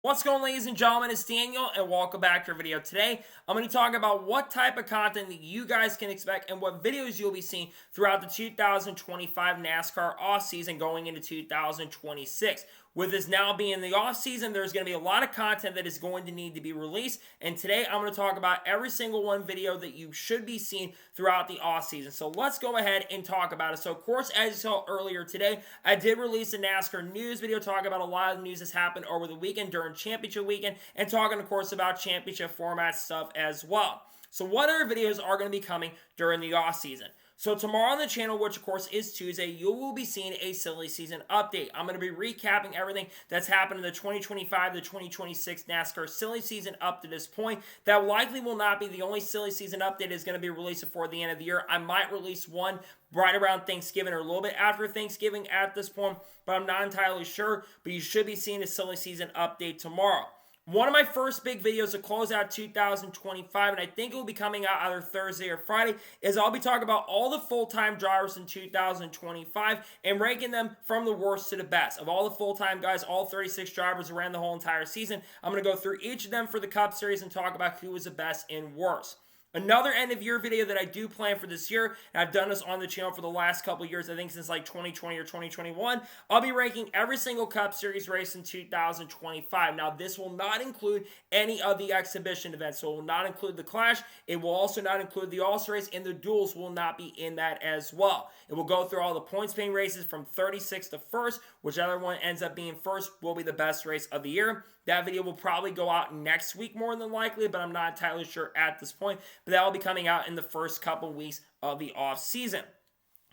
What's going on, ladies and gentlemen? It's Daniel and welcome back to our video. Today I'm going to talk about what type of content that you guys can expect and what videos you'll be seeing throughout the 2025 NASCAR offseason going into 2026. With this now being the offseason, there's going to be a lot of content that is going to need to be released, and today I'm going to talk about every single one video that you should be seeing throughout the offseason. So let's go ahead and talk about it. So of course, as you saw earlier today, I did release a NASCAR news video talking about a lot of the news that's happened over the weekend during championship weekend, and talking of course about championship format stuff as well. So what other videos are going to be coming during the offseason? So tomorrow on the channel, which of course is Tuesday, you will be seeing a silly season update. I'm going to be recapping everything that's happened in the 2025 to 2026 NASCAR silly season up to this point. That likely will not be the only silly season update is going to be released before the end of the year. I might release one right around Thanksgiving or a little bit after Thanksgiving at this point, but I'm not entirely sure. But you should be seeing a silly season update tomorrow. One of my first big videos to close out 2025, and I think it will be coming out either Thursday or Friday, is I'll be talking about all the full-time drivers in 2025 and ranking them from the worst to the best. Of all the full-time guys, all 36 drivers around the whole entire season, I'm going to go through each of them for the Cup Series and talk about who was the best and worst. Another end of year video that I do plan for this year, and I've done this on the channel for the last couple of years, I think since like 2020 or 2021, I'll be ranking every single Cup Series race in 2025. Now, this will not include any of the exhibition events, so it will not include the Clash, it will also not include the All-Star race, and the duels will not be in that as well. It will go through all the points paying races from 36th to 1st, whichever one ends up being first will be the best race of the year. That video will probably go out next week more than likely, but I'm not entirely sure at this point. But that will be coming out in the first couple weeks of the off season.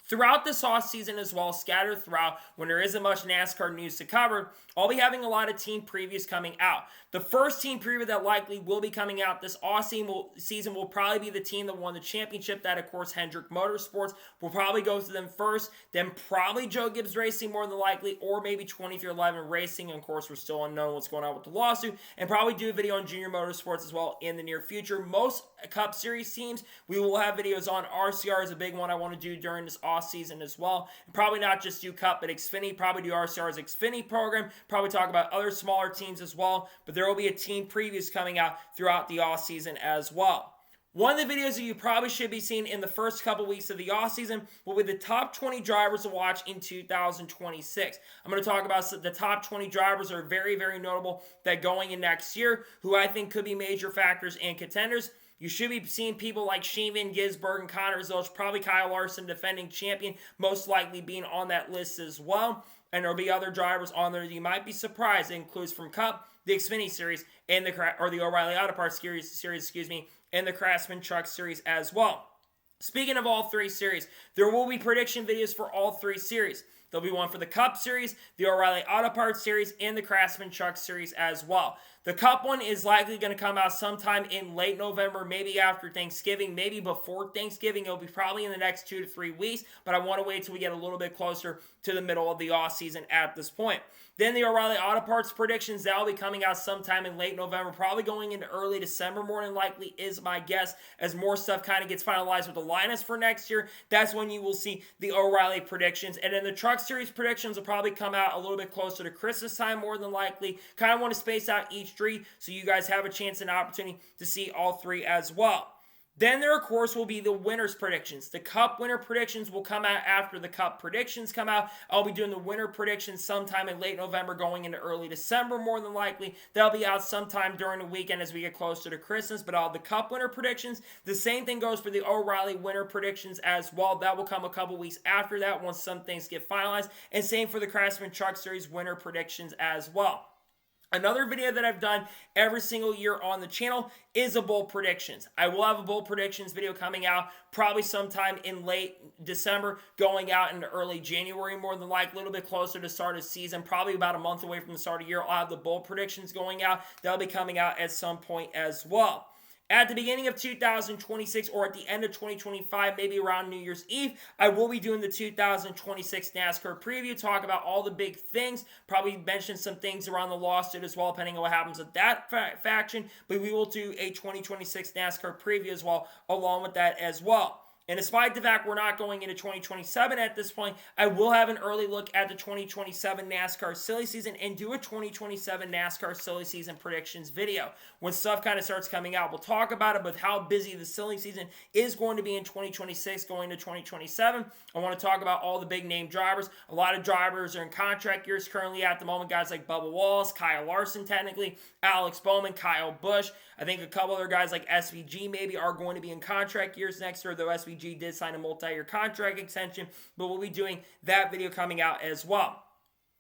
Throughout this off-season as well, scattered throughout, when there isn't much NASCAR news to cover, I'll be having a lot of team previews coming out. The first team preview that likely will be coming out this off-season will probably be the team that won the championship. That, of course, Hendrick Motorsports. We'll probably go to them first, then probably Joe Gibbs Racing more than likely, or maybe 2311 Racing. And of course, we're still unknown what's going on with the lawsuit, and probably do a video on Junior Motorsports as well in the near future. Most Cup Series teams, we will have videos on. RCR is a big one I want to do during this off-season as well. And probably not just do Cup, but Xfinity. Probably do RCR's Xfinity program. Probably talk about other smaller teams as well. But there will be a team previews coming out throughout the off-season as well. One of the videos that you probably should be seeing in the first couple weeks of the offseason will be the top 20 drivers to watch in 2026. I'm going to talk about the top 20 drivers that are very, very notable that going in next year, who I think could be major factors and contenders. You should be seeing people like Shane Gisberg and Connor Zilch, probably Kyle Larson, defending champion, most likely being on that list as well. And there'll be other drivers on there that you might be surprised. It includes from Cup, the Xfinity Series, and the O'Reilly Auto Parts Series, and the Craftsman Truck Series as well. Speaking of all three series, there will be prediction videos for all three series. There'll be one for the Cup Series, the O'Reilly Auto Parts Series, and the Craftsman Truck Series as well. The Cup one is likely going to come out sometime in late November, maybe after Thanksgiving, maybe before Thanksgiving. It'll be probably in the next 2 to 3 weeks, but I want to wait till we get a little bit closer to the middle of the offseason at this point. Then the O'Reilly Auto Parts predictions, that will be coming out sometime in late November, probably going into early December more than likely is my guess, as more stuff kind of gets finalized with the lineups for next year. That's when you will see the O'Reilly predictions. And then the Truck Series predictions will probably come out a little bit closer to Christmas time more than likely. Kind of want to space out each three so you guys have a chance and opportunity to see all three as well. Then there, of course, will be the winners' predictions. The Cup winner predictions will come out after the Cup predictions come out. I'll be doing the winner predictions sometime in late November going into early December more than likely. They'll be out sometime during the weekend as we get closer to Christmas. But all the Cup winner predictions, the same thing goes for the O'Reilly winner predictions as well. That will come a couple weeks after that once some things get finalized. And same for the Craftsman Truck Series winner predictions as well. Another video that I've done every single year on the channel is a bowl predictions. I will have a bowl predictions video coming out probably sometime in late December, going out into early January more than likely, a little bit closer to start of season, probably about a month away from the start of the year. I'll have the bowl predictions going out. That'll be coming out at some point as well. At the beginning of 2026 or at the end of 2025, maybe around New Year's Eve, I will be doing the 2026 NASCAR preview, talk about all the big things, probably mention some things around the lawsuit as well, depending on what happens with that faction, but we will do a 2026 NASCAR preview as well, along with that as well. And despite the fact we're not going into 2027 at this point, I will have an early look at the 2027 NASCAR silly season and do a 2027 NASCAR silly season predictions video. When stuff kind of starts coming out, we'll talk about it, but how busy the silly season is going to be in 2026 going to 2027. I want to talk about all the big name drivers. A lot of drivers are in contract years currently at the moment. Guys like Bubba Wallace, Kyle Larson technically, Alex Bowman, Kyle Busch. I think a couple other guys like SVG maybe are going to be in contract years next year, though SVG did sign a multi-year contract extension, but we'll be doing that video coming out as well.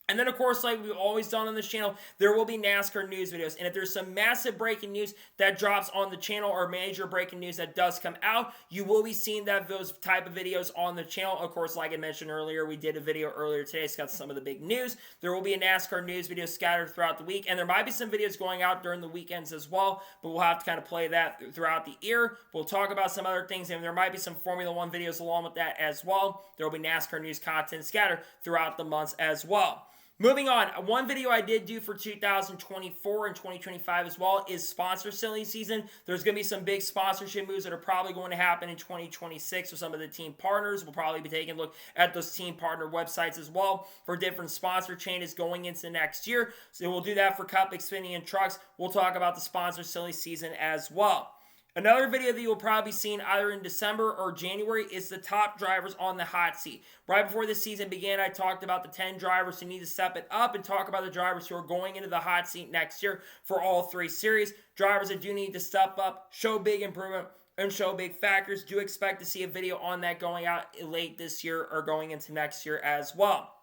And then, of course, like we've always done on this channel, there will be NASCAR news videos. And if there's some massive breaking news that drops on the channel or major breaking news that does come out, you will be seeing those type of videos on the channel. Of course, like I mentioned earlier, we did a video earlier today. It's got some of the big news. There will be a NASCAR news video scattered throughout the week. And there might be some videos going out during the weekends as well, but we'll have to kind of play that throughout the year. We'll talk about some other things, and there might be some Formula One videos along with that as well. There will be NASCAR news content scattered throughout the months as well. Moving on, one video I did do for 2024 and 2025 as well is sponsor silly season. There's going to be some big sponsorship moves that are probably going to happen in 2026 with some of the team partners. We'll probably be taking a look at those team partner websites as well for different sponsor changes going into next year. So we'll do that for Cup, Xfinity, and Trucks. We'll talk about the sponsor silly season as well. Another video that you'll probably be seeing either in December or January is the top drivers on the hot seat. Right before the season began, I talked about the 10 drivers who need to step it up and talk about the drivers who are going into the hot seat next year for all three series. Drivers that do need to step up, show big improvement, and show big factors. Do expect to see a video on that going out late this year or going into next year as well.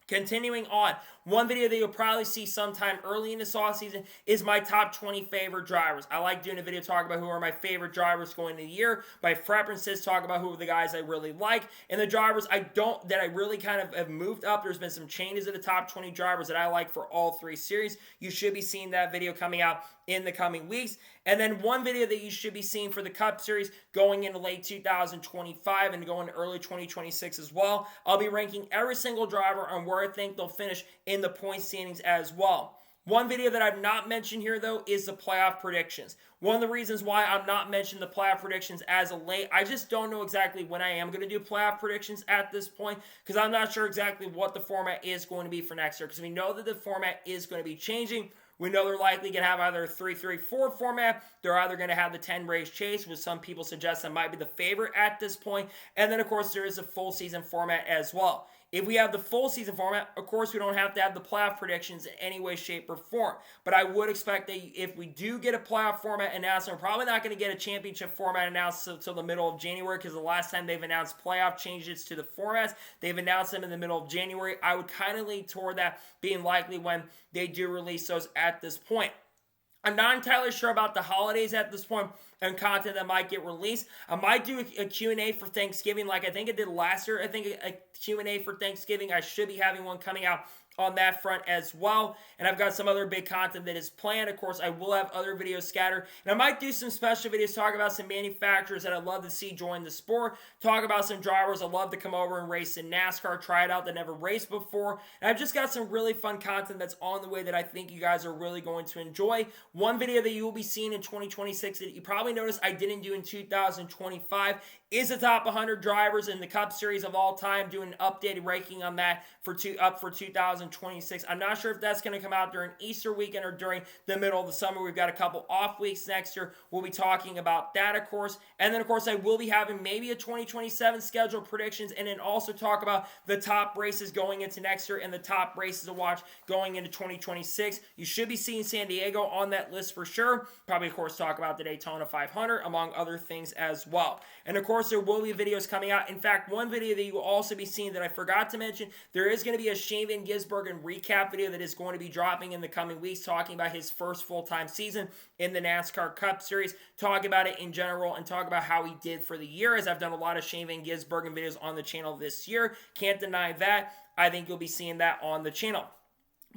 Continuing on, one video that you'll probably see sometime early in this offseason is my top 20 favorite drivers. I like doing a video talking about who are my favorite drivers going into the year. My preferences talk about who are the guys I really like. And the drivers that I really kind of have moved up. There's been some changes in the top 20 drivers that I like for all three series. You should be seeing that video coming out in the coming weeks. And then one video that you should be seeing for the Cup Series going into late 2025 and going to early 2026 as well. I'll be ranking every single driver on where I think they'll finish in the point standings as well. One video that I've not mentioned here, though, is the playoff predictions. One of the reasons why I'm not mentioning the playoff predictions as of late, I just don't know exactly when I am going to do playoff predictions at this point, because I'm not sure exactly what the format is going to be for next year, because we know that the format is going to be changing. We know they're likely going to have either a 3-3-4 format. They're either going to have the 10-race chase, which some people suggest that might be the favorite at this point. And then, of course, there is a full season format as well. If we have the full season format, of course, we don't have to have the playoff predictions in any way, shape, or form. But I would expect that if we do get a playoff format announced, we're probably not going to get a championship format announced until the middle of January, because the last time they've announced playoff changes to the formats, they've announced them in the middle of January. I would kind of lean toward that being likely when they do release those at this point. I'm not entirely sure about the holidays at this point and content that might get released. I might do a Q&A for Thanksgiving like I think I did last year. I think a Q&A for Thanksgiving. I should be having one coming out on that front as well. And I've got some other big content that is planned. Of course, I will have other videos scattered. And I might do some special videos, talk about some manufacturers that I'd love to see join the sport, talk about some drivers I'd love to come over and race in NASCAR, try it out that never raced before. And I've just got some really fun content that's on the way that I think you guys are really going to enjoy. One video that you will be seeing in 2026 that you probably noticed I didn't do in 2025 is the top 100 drivers in the Cup Series of all time, doing an updated ranking on that for 2026. I'm not sure if that's going to come out during Easter weekend or during the middle of the summer. We've got a couple off weeks next year. We'll be talking about that, of course. And then, of course, I will be having maybe a 2027 schedule predictions, and then also talk about the top races going into next year and the top races to watch going into 2026. You should be seeing San Diego on that list for sure. Probably, of course, talk about the Daytona 500, among other things as well. And, of course, there will be videos coming out. In fact, one video that you will also be seeing that I forgot to mention, there is going to be a Shane Van Gisbergen recap video that is going to be dropping in the coming weeks, talking about his first full-time season in the NASCAR Cup Series, talk about it in general, and talk about how he did for the year, as I've done a lot of Shane Van Gisbergen videos on the channel this year. Can't deny that. I think you'll be seeing that on the channel.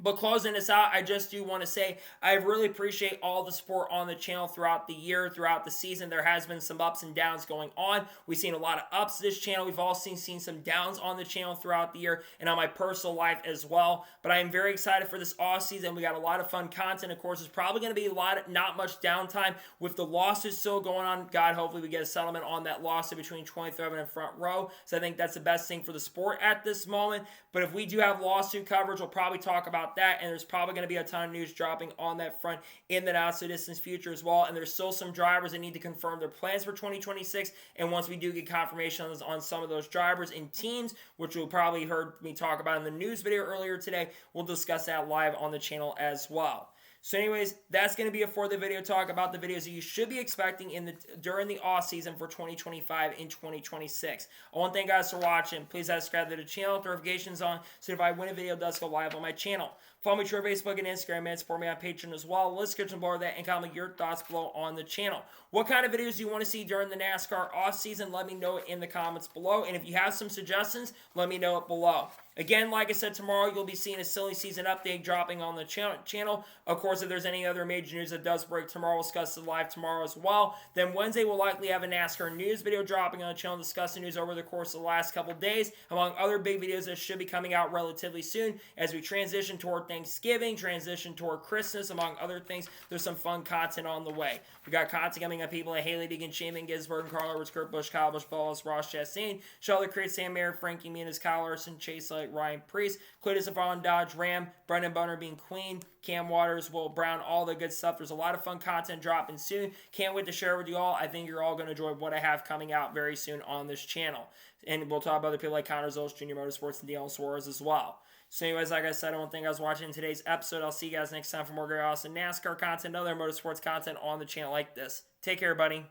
But closing this out, I just do want to say I really appreciate all the support on the channel throughout the year, throughout the season. There has been some ups and downs going on. We've seen a lot of ups this channel. We've also seen some downs on the channel throughout the year and on my personal life as well. But I am very excited for this off season. We got a lot of fun content. Of course, there's probably going to be not much downtime with the lawsuit still going on. God, hopefully we get a settlement on that lawsuit between 23rd and Front Row. So I think that's the best thing for the sport at this moment. But if we do have lawsuit coverage, we'll probably talk about that, and there's probably going to be a ton of news dropping on that front in the not so distant future as well. And there's still some drivers that need to confirm their plans for 2026, and once we do get confirmation on some of those drivers and teams, which you'll probably heard me talk about in the news video earlier today, we'll discuss that live on the channel as well. So anyways, that's going to be it for the video talk about the videos that you should be expecting during the off season for 2025 and 2026. I want to thank you guys for watching. Please subscribe to the channel, notifications on, so if I win a video, it does go live on my channel. Follow me through Facebook and Instagram, and support me on Patreon as well. Let's get below that and comment your thoughts below on the channel. What kind of videos do you want to see during the NASCAR off season? Let me know it in the comments below. And if you have some suggestions, let me know it below. Again, like I said, tomorrow you'll be seeing a silly season update dropping on the channel. Of course, if there's any other major news that does break tomorrow, we'll discuss it live tomorrow as well. Then Wednesday, we'll likely have a NASCAR news video dropping on the channel, discussing news over the course of the last couple days, among other big videos that should be coming out relatively soon as we transition toward Thanksgiving, transition toward Christmas, among other things. There's some fun content on the way. We got content coming up, people like Haley Deegan, Shaman Gisberg, Carl Edwards, Kurt Busch, Kyle Busch, Ballas, Ross Chastain, Charlotte Creed, Sam Mayer, Frankie Muniz, Kyle Larson, Chase Light, Ryan Priest, Cletus Avon, Dodge Ram, Brendan Bunner being Queen, Cam Waters, Will Brown, all the good stuff. There's a lot of fun content dropping soon. Can't wait to share with you all. I think you're all going to enjoy what I have coming out very soon on this channel. And we'll talk about other people like Connor Zolich, Junior Motorsports, and Daniel Suarez as well. So anyways, like I said, I want to thank you guys for watching today's episode. I'll see you guys next time for more great awesome NASCAR content and other motorsports content on the channel like this. Take care, buddy.